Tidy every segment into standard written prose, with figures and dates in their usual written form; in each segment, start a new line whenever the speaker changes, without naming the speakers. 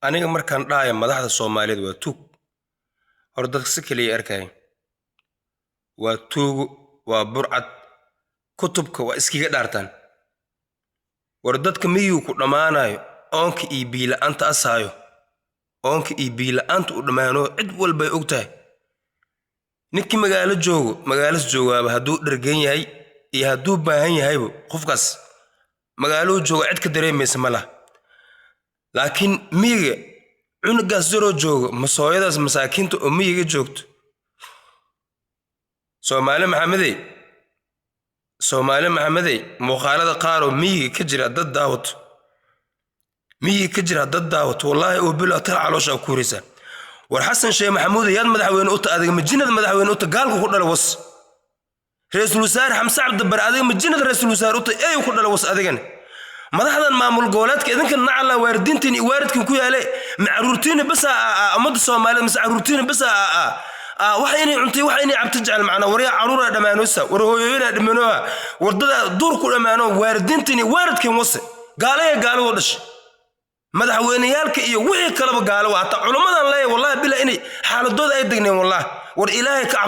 aniga markaan dhahayo madaxda Soomaaliyeed waa tuug hor dadka si kaliya arkay waa tuug waa burcad kutubka waa iskiga dhaartaan war dadka miyuu ku dhamaanayo oonka iyo biila'aanta asaayo oonka iyo biila'aanta u dhamaano cid walba ay ogtahay ninkii magaalas joogaaba hadduu dhargan yahay iyo hadduu baahan yahayba qofkaas magaaluu jooga cid ka dareemaysa ma laha laakiin miyiga cunugaas yaroo jooga masooyadaas masaakiinta oo miyiga joogto Soomaali Maxamedey muuqaalada qaar oo miyiga ka jira dad daawat wallahi oo bil atal caloosha ku riisa war Xasan Sheekh Maxamuud yaad madaxweyne u ta adiga majinada madaxweyne u ta gaalku ku dhalay was Ra'iisul Wasaare Xamse Cabdi Barre adiga majinada Ra'iisul Wasaare u ta ay ku dhalay was adigana madaxdan maamul goboleedka idinka nacala waardintiin iyo waaridkan ku yaale macruurtiin bas umada Soomaaliyeed macruurtiin bas waxayna cuntay waxayna cabta jecel macna wariya caruura dhamaanaysa war hooyooyina dhimanooha wardada duur ku dhamaano waardintiin waaridkan wase gaalo u dhashay madaxweyneyaalka iyo wixii kalaba gaalo waa ta culamadan leeyahay wallahi bila inay xaaladooda ay degneen wallahi war ilaahay ka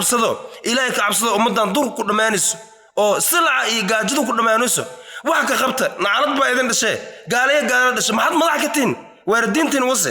cabsado ummadan duur ku dhamaanayso oo silaa iyo gaajida ku dhamaanayso wax ka qabta nacalad baa idin dhashay gaalo dhashay maxad madax ka tiin waardintiin wase